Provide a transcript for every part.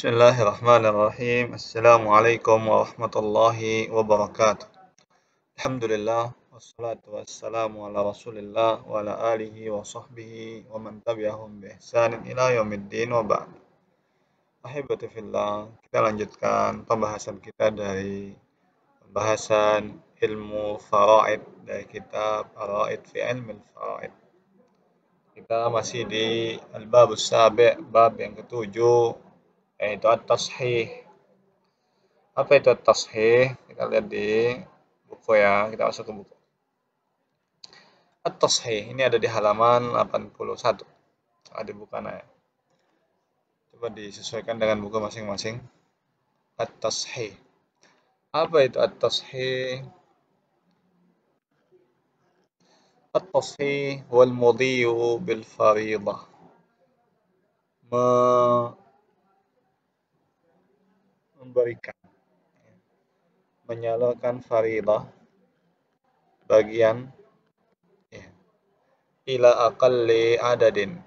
Bismillahirrahmanirrahim. Assalamualaikum warahmatullahi wabarakatuh. Alhamdulillah wassalatu wassalamu ala Rasulillah wa ala alihi wa sahbihi wa man tabi'ahum bi ihsanin ila yaumiddin wa ba'd. Ahibati fillah, kita lanjutkan pembahasan kita dari pembahasan ilmu faraid dari kitab Ar-Raid fi Ilmil Faraid. Kita masih di al-babus sabi', bab yang ketujuh, yaitu at-tashih. Apa itu at-tashih? Kita lihat di buku ya, kita masuk ke buku. At-tashih ini ada di halaman 81. Ada bukannya. Coba disesuaikan dengan buku masing-masing. At-tashih. Apa itu at-tashih? At-tashih wal mudhi'u bil fariidah. Memberikan, menyalurkan fariidah bagian ila aqalli adadin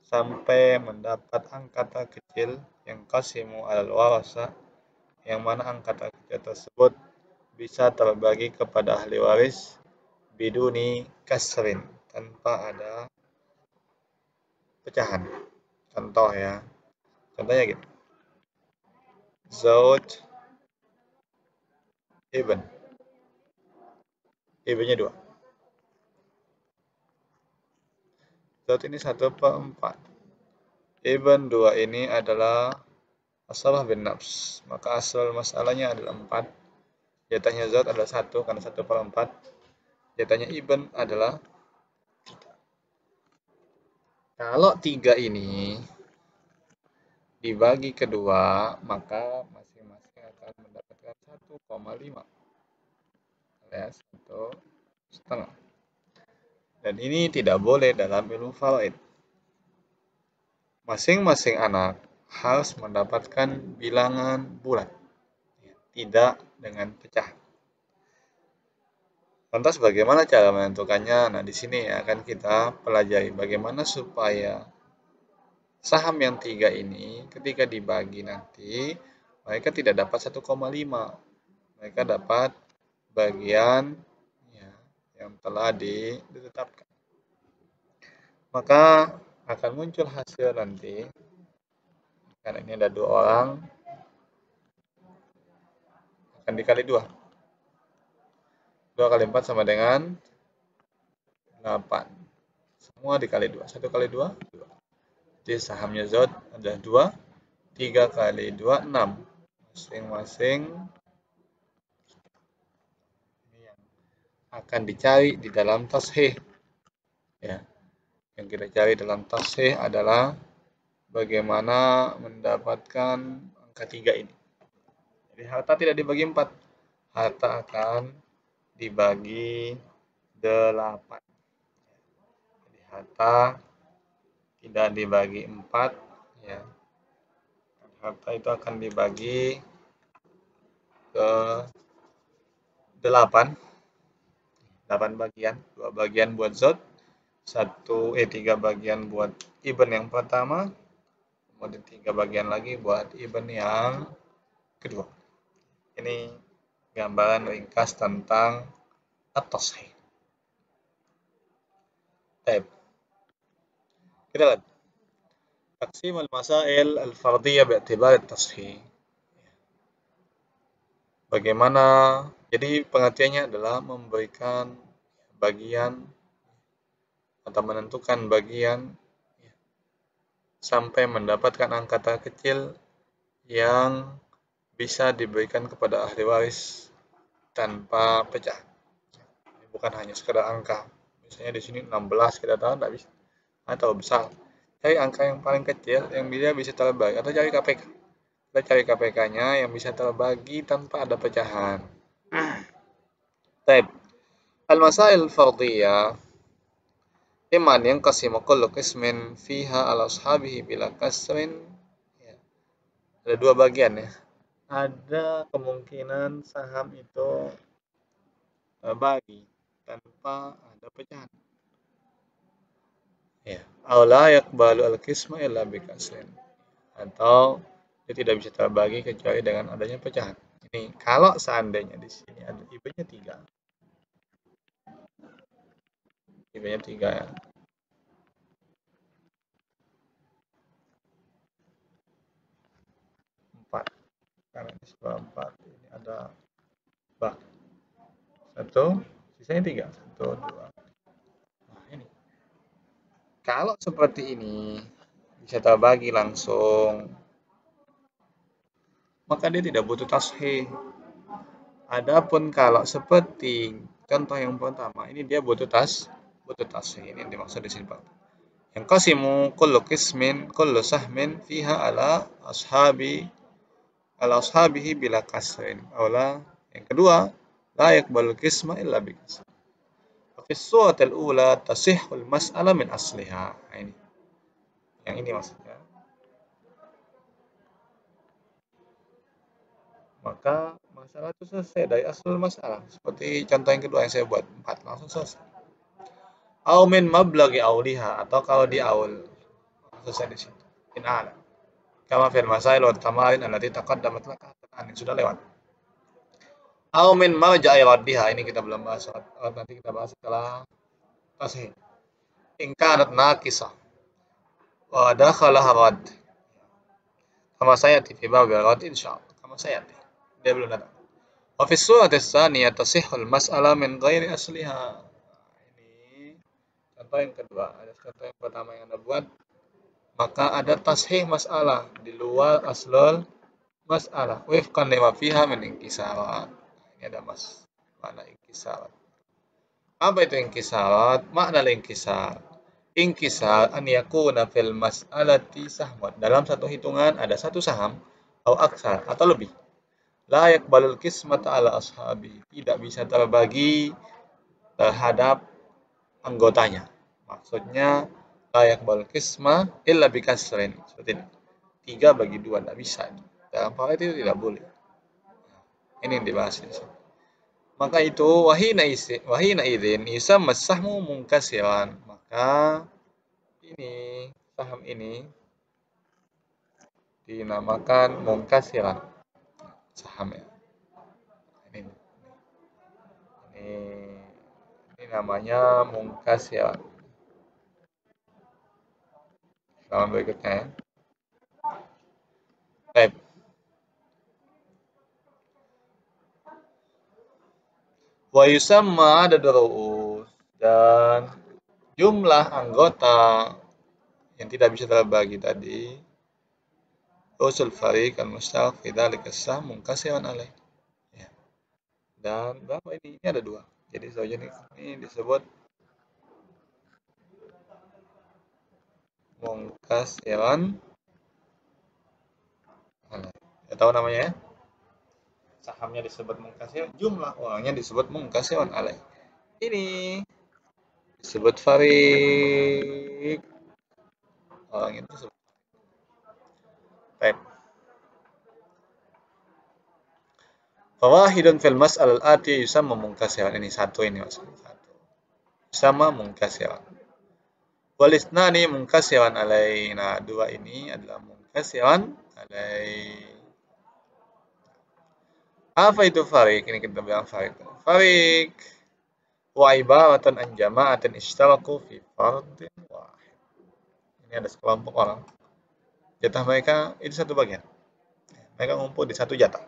sampai mendapat angkatan kecil yang qasimu alal warasa, yang mana angkatan kecil tersebut bisa terbagi kepada ahli waris biduni kasrin, tanpa ada pecahan. Contoh ya, contohnya gitu, zauj ibn, ibnnya 2, zauj ini 1/4, ibn 2 ini adalah asalah bin nafs, maka asal masalahnya adalah 4, jatahnya zauj adalah 1 karena 1/4, jatahnya ibn adalah 3. Kalau 3 ini dibagi kedua, maka masing-masing akan mendapatkan 1,5 alias 1,5. Dan ini tidak boleh dalam ilmu faraid. Masing-masing anak harus mendapatkan bilangan bulat, tidak dengan pecah. Lantas bagaimana cara menentukannya? Nah, di sini akan kita pelajari bagaimana supaya saham yang 3 ini ketika dibagi nanti mereka tidak dapat 1,5. Mereka dapat bagian ya, yang telah ditetapkan. Maka akan muncul hasil nanti, karena ini ada 2 orang, akan dikali 2. 2 kali 4 sama dengan 8. Semua dikali 2. 1 kali 2, 2. Jadi sahamnya zauj ada 2. 3 kali 2, 6. Masing-masing ini yang akan dicari di dalam tashih. Ya. Yang kita cari dalam tashih adalah bagaimana mendapatkan angka 3 ini. Jadi harta tidak dibagi 4. Harta akan dibagi 8. Jadi harta tidak dibagi 4 ya. Harta itu akan dibagi ke 8. 8 bagian, 2 bagian buat zauj, 3 bagian buat ibn yang pertama, kemudian 3 bagian lagi buat ibn yang kedua. Ini gambaran ringkas tentang at-tashih. Baik. Kita lihat. Taqsim al-masail al-fardiyah bi'tibar at-tashih. Bagaimana? Jadi pengertiannya adalah memberikan bagian atau menentukan bagian sampai mendapatkan angka terkecil yang bisa diberikan kepada ahli waris tanpa pecah. Bukan hanya sekedar angka. Misalnya di sini 16 kita tahu tidak bisa, atau besar. Cari angka yang paling kecil yang bisa terbagi, atau cari KPK. Kita cari KPK-nya yang bisa terbagi tanpa ada pecahan. Baik. Al-masail fardiyah iman yang qasimu kullu qismin fiha ala ashabihi bila kasrin. Ya. Ada 2 bagian ya. Ada kemungkinan saham itu bagi tanpa ada pecahan. Ya. Aw la yaqbalu al-qisma illa bi kasrin. atau dia tidak bisa terbagi kecuali dengan adanya pecahan. Ini kalau seandainya di sini ada IB-nya 3. IB-nya 3 ya. 4. Karena ini sebelah 4. Ini ada bak. 1, sisanya 3. 1, 2. Nah, ini. Kalau seperti ini bisa terbagi langsung, maka dia tidak butuh tasheh. Adapun kalau seperti contoh yang pertama, ini dia butuh tasheh. Ini yang dimaksud di sini, Pak. Yang qasimu kullu sahmin fiha ala ashabihi bila kasrin. Aula. Yang kedua, la yaqbalu qisma illa bi kasr. Fi suratil ula tasihhul mas'alah min asliha. Nah, ini. Yang ini maksudnya. Maka masalah itu selesai dari asal masalah. Seperti contoh yang kedua yang saya buat 4 langsung selesai. Au min mablaghi auliha, atau kalau di aul selesai di situ. In ala. Kama fil masail wa tamarin allati taqaddamat laka yang sudah lewat. Au min marja'i raddiha, ini kita belum bahas. Nanti kita bahas setelah tasih. In kanat naqisah wa dakhalaha radd. Kama sayati fi bab al-radd insyaallah. Kama sayati. Dia belum datang. Wa fi surati tsaniyah tasihhul mas'alah min ghairi asliha. Ini contoh yang kedua. Ada contoh yang pertama yang Anda buat, maka ada tashih masalah di luar aslul masalah. Wifqan lima fiha min inkisarat. Ini ada makna inkisarat. Apa itu inkisarat? Makna inkisar. Inkisar an yakuna fil mas'alati sahmun. Dalam satu hitungan ada satu saham atau aksar atau lebih. La yaqbalul qismata ala ashabi. Tidak bisa terbagi terhadap anggotanya. Maksudnya la yaqbalul qisma illa bi kasrin. Seperti ini. 3 bagi 2 tidak bisa. Dalam hal itu tidak boleh. Ini yang dibahas di sini. Maka itu wahina idzin yusamma sahmu munkasiran. Maka ini saham ini dinamakan munkasiran. Saham ya. Ini namanya munkasiran. Halaman berikutnya ya. Baik. Wa yusamma adadul ru'us, dan jumlah anggota yang tidak bisa terbagi tadi usul fariq al-mushtaq fi dzalika as-sahm munkasiran alaih. Ya. Dan berapa ini? Ini ada 2. Jadi zaujain ini disebut munkasiran alaih. Ya, tahu namanya ya? Sahamnya disebut munkasir, jumlah orangnya disebut munkasiran alaih. Ini disebut fariq. Orang itu disebut fariq. Fawahidun fil mas'al al-ati yusamma munkasiran. Ini satu ini maksudnya. Satu. Yusamma munkasiran. Wal isnani munkasiran alaih. Nah, 2 ini adalah munkasiran alaih. Apa itu fariq? Ini kita bilang fariq. Fariq wa ibaratan an jama'atin ishtaraku fi fardin wahid. Ini ada sekelompok orang. Jatah mereka itu satu bagian. Mereka ngumpul di satu jatah.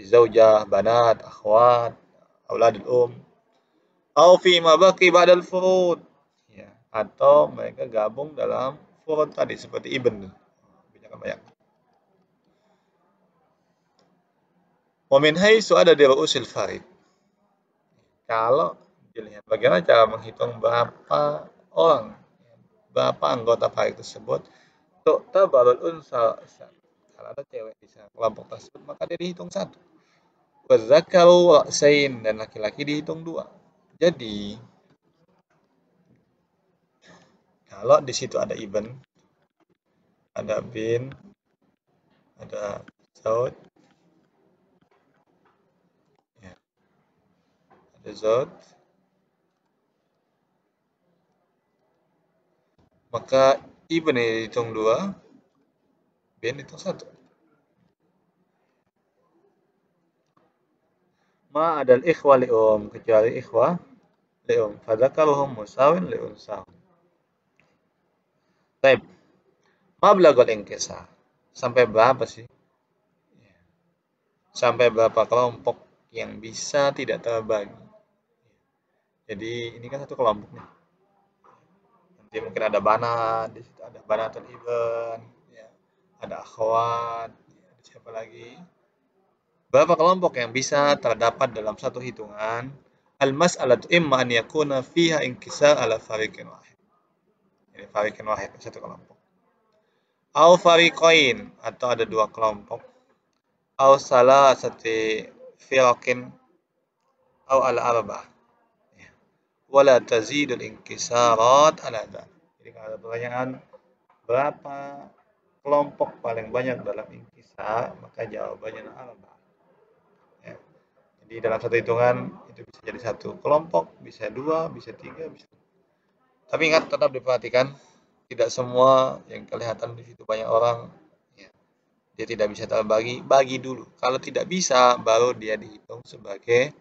Zaujah, banat, akhwat, auladul au fi ma baqi ba'dal furud. Ya, atau mereka gabung dalam furud tadi seperti ibn. Banyak. Wa min haitsu ada di ru'usil farid. Kalau dilihat bagaimana cara menghitung berapa orang, berapa anggota farid tersebut, tu'tabarul unsa. Kalau ada cewek di kelompok tersebut, maka dia dihitung 1. Wa dzakaru ra'sain, dan laki-laki dihitung 2. Jadi kalau di situ ada ibn, ada bin, ada zauj, ya, ada zauj, maka ibn dihitung 2, bin itu 1. Ma adal ikhwa li'um, kecuali ikhwa li'um. Fadzakaruhum musawin li'unsahum. Baik, mablagul inkisar. Sampai berapa sih? Sampai berapa kelompok yang bisa tidak terbagi? Jadi ini kan satu kelompok nih. Nanti mungkin ada banat, di situ ada banatul ibn, ya. Ada akhwat, ya. Ada siapa lagi? Berapa kelompok yang bisa terdapat dalam satu hitungan? Al-mas'alatu imma an yakuna fiha inkisar ala fariqin wahid. Jadi fariqin wahid, satu kelompok. Au fariqain, atau ada dua kelompok. Au salasati firaqin au ala arba'ah. Ya. Wala tazidul inkisarat ala dzalik. Jadi kalau ada pertanyaan berapa kelompok paling banyak dalam inkisar, maka jawabannya arba'ah. Ya. Jadi dalam satu hitungan itu bisa jadi satu kelompok, bisa dua, bisa tiga, bisa. Tapi ingat tetap diperhatikan, tidak semua yang kelihatan di situ banyak orang, ya, dia tidak bisa terbagi, bagi dulu. Kalau tidak bisa, baru dia dihitung sebagai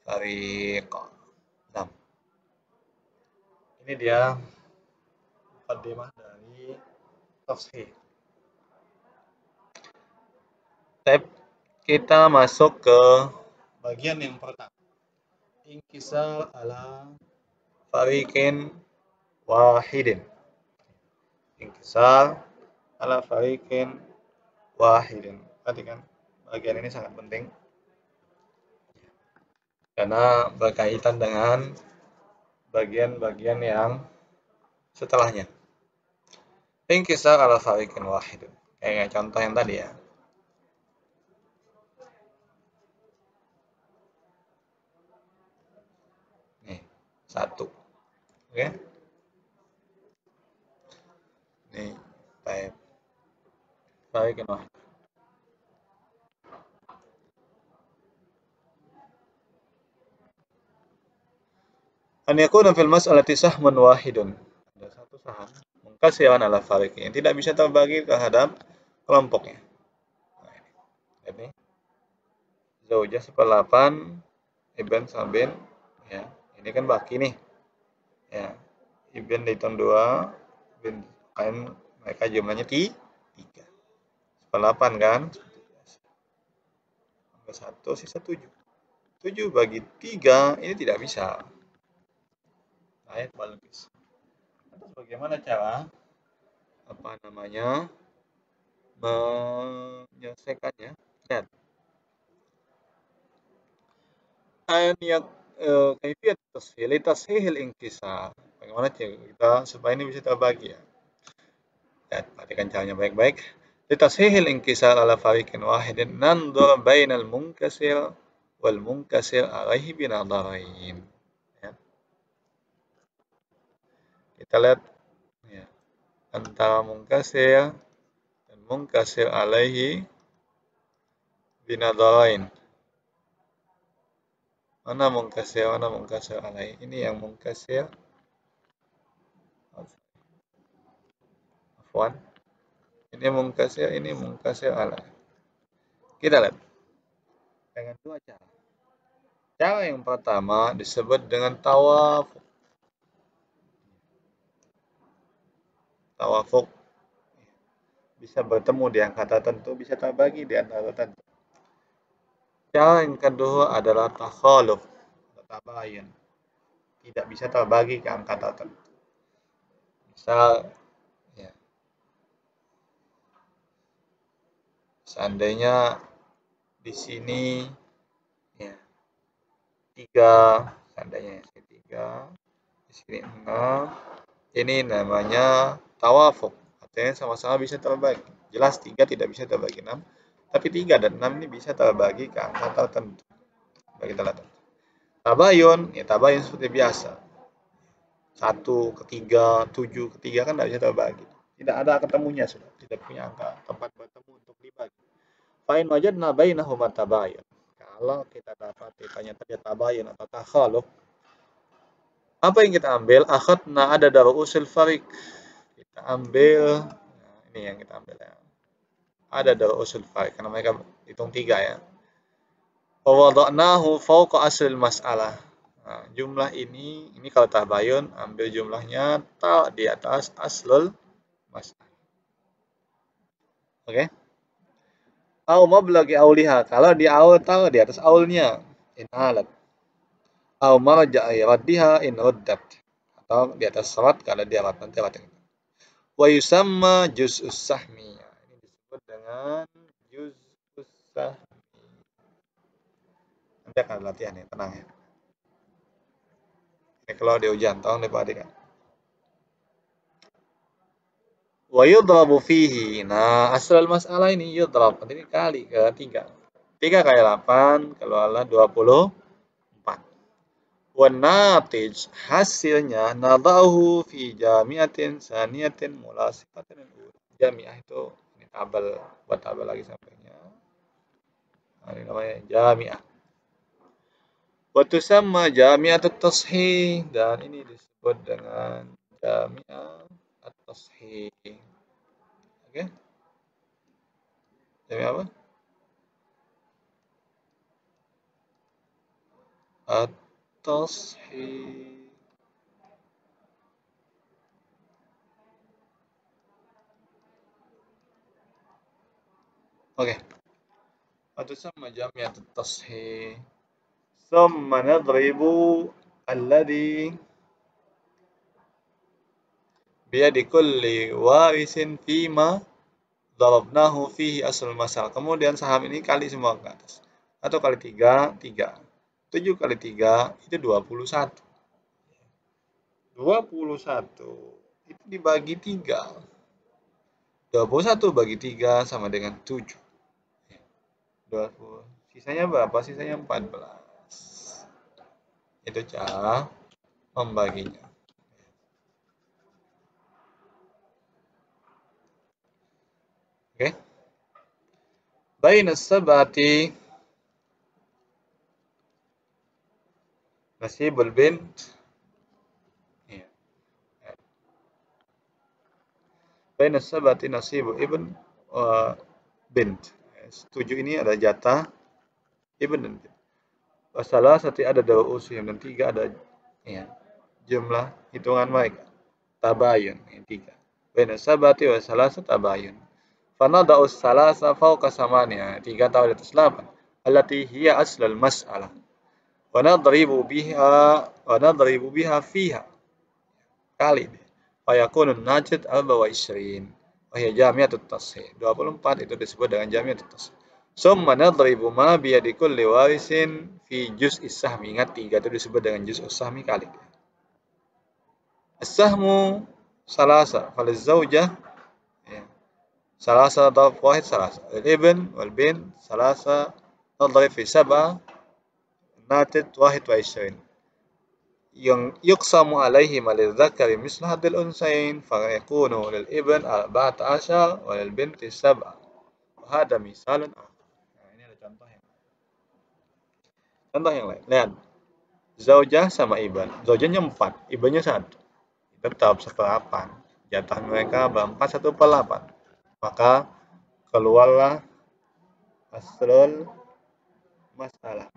fariq. Nah, ini dia mukadimah dari tafsir. Tab, kita masuk ke bagian yang pertama. Inkisar ala fariqin wahidin. Inkisar ala fariqin wahidin. Perhatikan, bagian ini sangat penting karena berkaitan dengan bagian-bagian yang setelahnya. Inkisar ala fariqin wahidin. Kayak contoh yang tadi ya. Nih, 1. Oke. Nih, baik. Fariqin wahid. An yakuna fil mas'alati sahmun wahidun. Ada satu saham mungkasiran ala fariqin, tidak bisa terbagi terhadap kelompoknya. Nah, ini zaujah 1/8, ibn sama bin, ya. Ini kan baki nih. Ya. Ibn dihitung 2, bin kan mereka jumlahnya 3. 1/8 kan? 1 sisa 7. 7 bagi 3 ini tidak bisa. Ayat balkis. Terus bagaimana cara menyelesaikannya? Lihat. Ayat kaifiyat tashil inkisar. Bagaimana kita supaya ini bisa terbagi ya? Lihat, perhatikan caranya baik-baik. Litashil inkisar ala fariqin wahidin nandur bainal munkasir wal munkasir alaihi binadarain. Ya. Kita lihat ya, antara munkasir dan munkasir alaihi binadarain. Mana munkasir alaihi? Ini yang munkasir. Afwan. Ini munkasir alaihi. Kita lihat dengan dua cara. Cara yang pertama disebut dengan tawafuk. Tawafuk bisa bertemu di angka tertentu, bisa terbagi di angka tertentu. Cara yang kedua adalah takhaluf, tabayun. Tidak bisa terbagi ke angka tertentu. Misal, ya, seandainya di sini ya 3, seandainya di sini 3, di sini 6, ini namanya tawafuk. Artinya sama-sama bisa terbagi. Jelas 3 tidak bisa terbagi 6, tapi 3 dan 6 ini bisa terbagi ke angka tertentu. Bagi tertentu. Tabayun, ya tabayun seperti biasa. 1 ke 3, 7 ke 3 kan tidak bisa terbagi. Tidak ada ketemunya sudah. Tidak punya angka tempat bertemu untuk dibagi. Fa'in wajadna bainahuma tabayun. Kalau kita dapat ternyata tabayun atau takhaluf, apa yang kita ambil? Akhadna ada daru usul farik. Kita ambil, nah ini yang kita ambil ya. ada darul usul farik karena mereka hitung 3 ya. Wa wada'nahu fawqa aslil mas'alah. Nah, jumlah ini kalau tabayun ambil jumlahnya di atas aslul mas'alah. Oke. Au mablagi auliha, kalau di aul tahu di atas aulnya in alat. Au marja'i raddiha in ruddat, atau di atas syarat kalau dia alat nanti alat. Wa yusamma juz'us sahmi. Ini disebut dengan juz'us sahmi. Nanti akan latihan ya, tenang ya. Ini kalau di ujian tolong diperhatikan. Wa yudrabu fihi. Nah, asal masalah ini yudrab. Ini kali ke 3. 3 kali 8 keluarlah 24. Wa natij, hasilnya nadahu fi jami'atin saniyatin mulasifatin. Jami'ah itu ini tabel, buat tabel lagi sampainya. Nah, ini namanya jami'ah. Wa tusamma jami'atut tashih, dan ini disebut dengan jami'ah at-tashih. Oke. Jami'ah apa? At-tashih. Oke. Wa tusamma jami'atut tashih. Thumma nadribu alladhi biyadi kulli warisin fima darabnahu fihi asal masal. Kemudian saham ini kali semua ke atas. Atau kali 3, 3. 7 kali 3 itu 21. 21 itu dibagi 3. 21 bagi 3 sama dengan 7. 20. Sisanya berapa? Sisanya 14. Itu cara membaginya. Oke. Baina sabati nasibul bint. Baina sabati nasibu ibn bint. 7 ini ada jatah ibn dan bint. Wasalah satu ada dua usul dan 3 ada ya, jumlah hitungan mereka. Tabayun, ini 3. Baina sabati wa salasa tabayun. Fanada'u salasa fawqa samaniya, 3 tahu di atas 8. Allati hiya aslul mas'alah. Wa nadribu biha fiha. Kali. Fa yakunu najid 24. Wa hiya jami'atut tashih. 24 itu disebut dengan jami'atut tashih. Summa nadribu ma biyadi kulli warisin fi juz'is sahmi. Ingat 3 itu disebut dengan juz'us sahmi kali. As-sahmu salasa faliz zawjah ya. Salasa darab wahid salasa. Al-ibn wal bint salasa nadrib fi sab'a natij 21. Yang yuqsamu alaihima lidzakari mislu hadil unsayin fa yakunu lil ibn 14 wa lil binti 7. Wa hada misalun. Ini ada contoh yang lain. Lihat. Zaujah sama ibn. Zaujahnya 4, ibnnya 1. Tetap 1/8. Jatah mereka 4 1/8. Maka keluarlah aslul masalah.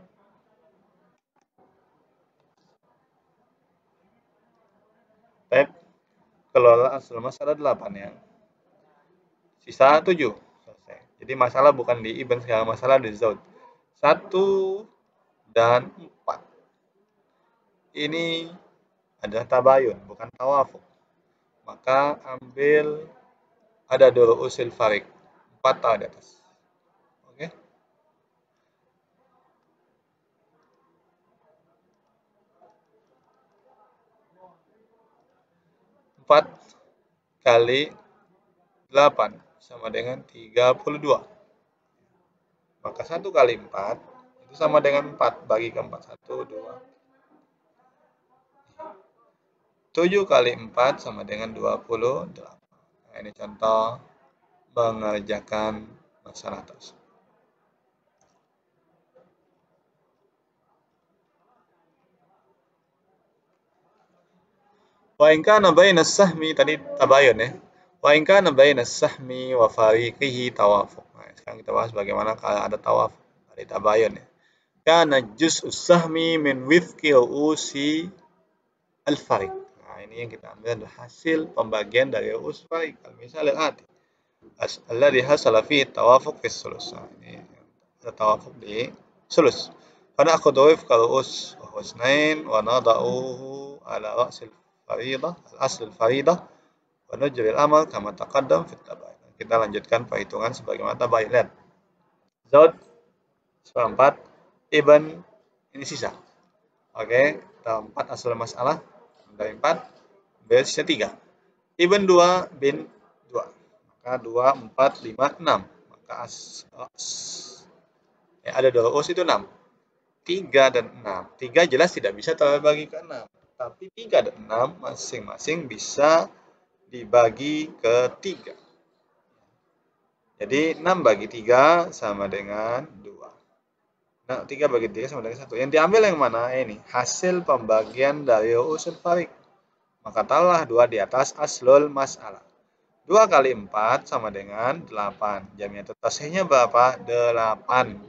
Baik, keluarlah aslul masalah 8 ya. Sisa 7. Selesai. Jadi masalah bukan di ibn, sekarang masalah di zauj. 1 dan 4. Ini adalah tabayun, bukan tawafuk. Maka ambil ada dua usul farik. 4 tahu di atas. Oke. 4 kali 8 sama dengan 32. Maka 1 kali 4 itu sama dengan 4. Bagi ke 4. 1, 2. 7 kali 4 sama dengan 28. Nah, ini contoh mengerjakan masalah tersebut. Wa in kana bainas sahmi, tadi tabayun ya. Wa in kana bainas sahmi wa fariqihi tawafuq. Sekarang kita bahas bagaimana kalau ada tawaf, ada tabayun ya. Kana juz'us sahmi min wifqi ru'usi al-farik. Nah, ini yang kita ambil adalah hasil pembagian dari ru'us farik. Misal al-ati. Alladhi hasala fi tawafuq fi sulus. Nah, ini ada tawafuk di sulus. Fana akhudhu wifqa ru'us wa husnain wa nada'uhu ala ra'sil faridah, al-asl al-faridah wa nujri al-amal kama taqaddam fi tabayun. Kita lanjutkan perhitungan sebagaimana tabayun. Lihat. Zaud seperempat, Ibn ini sisa. Oke, kita 4 asal masalah. Dari 4, B sisa 3. Ibn 2, bin 2. Maka 2, 4, 5, 6. Maka ada 2 us itu 6. 3 dan 6. 3 jelas tidak bisa terbagi ke 6. Tapi 3 dan 6 masing-masing bisa dibagi ke 3. Jadi 6 bagi 3 sama dengan 2. Nah, 3 bagi 3 sama dengan 1. Yang diambil yang mana? Ini hasil pembagian dari usul farik. Maka taruhlah 2 di atas aslul mas'alah. 2 kali 4 sama dengan 8. Jami'ah tasihnya berapa? 8.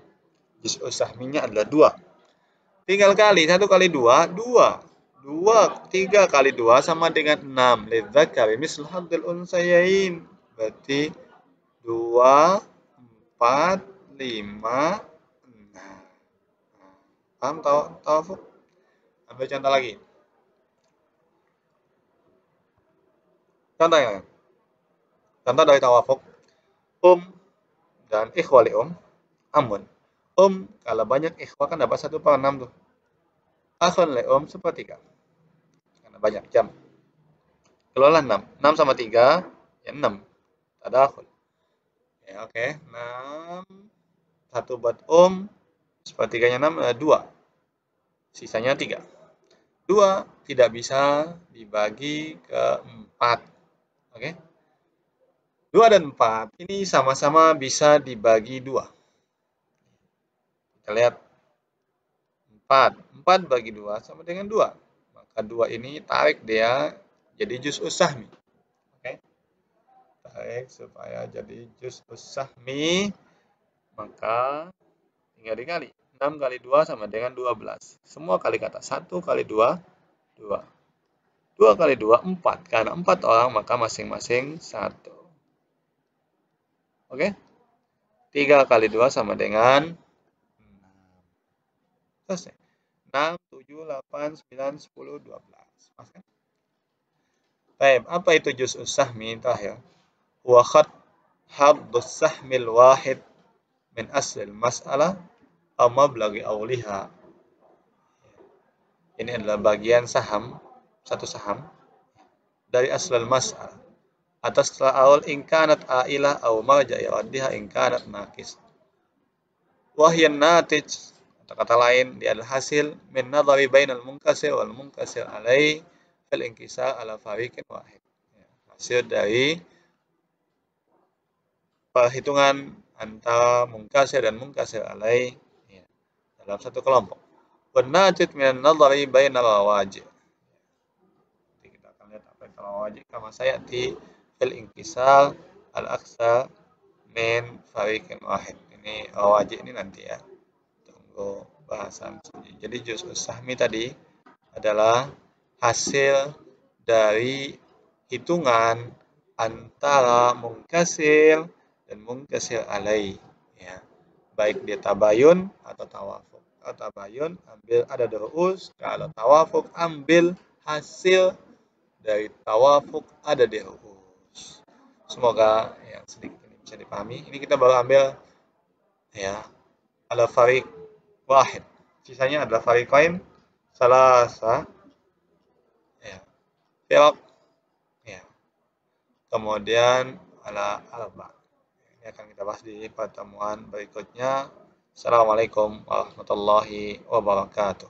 Juz'us sahminya adalah 2. Tinggal kali 1 kali 2, 2. 3 kali 2 sama dengan 6. Lidzakari mislu hadzil unsayain. Berarti 2, 4, 5, 6. Paham tawafuk? Ambil contoh lagi. Contoh yang contoh dari tawafuk. Dan ikhwali amun. Kalau banyak ikhwa kan dapat 1/6 tuh. Akhun li sepertiga. Karena banyak jam. Keluarlah 6. 6 sama 3 ya 6. Ada akhun. Ya oke. 6. 1 buat sepertiganya 6 2. Sisanya 3. 2 tidak bisa dibagi ke 4. Oke. 2 dan 4 ini sama-sama bisa dibagi 2. Kita lihat 4. 4 bagi 2 sama dengan 2. Maka 2 ini tarik dia jadi juz'us sahmi. Oke. Tarik supaya jadi juz'us sahmi. Maka tinggal dikali. 6 kali 2 sama dengan 12. Semua kali kata. 1 kali 2, 2. 2 kali 2, 4. Karena 4 orang, maka masing-masing 1. Oke? 3 kali 2 sama dengan 6. Selesai. 6, 7, 8, 9, 10, 12. Pas kan? Baik, apa itu juz'us sahmi terakhir? Wa khat haddus sahmil wahid min aslil mas'alah aw mablaghi awliha. Ini adalah bagian saham, satu saham dari aslul mas'alah. Atas setelah awal in kanat ailah aw marja'i raddiha in kanat naqis. Wahyan natij, kata lain dia adalah hasil min nadhari bainal munkasir wal munkasir alai fil inkisar ala fariqin wahid. Hasil dari perhitungan antara munkasir dan munkasir alai ya, dalam satu kelompok. Wanajid min nadhari bainal rawaji. Nanti kita akan lihat apa itu rawaji kama sayati fil inkisar al aqsa min fariqin wahid. Ini rawaji ini nanti ya. Tunggu bahasan. Jadi juz'us sahmi tadi adalah hasil dari hitungan antara munkasir dan munkasir alai ya. Baik dia tabayun atau tawafuk. Kalau tabayun ambil ada ru'us, kalau tawafuk ambil hasil dari tawafuk ada di ru'us. Semoga yang sedikit ini bisa dipahami. Ini kita baru ambil ya ala fariq wahid. Sisanya adalah fariqain salasa ya. Firaq ya. Kemudian ala arba. Ini akan kita bahas di pertemuan berikutnya. Assalamualaikum warahmatullahi wabarakatuh.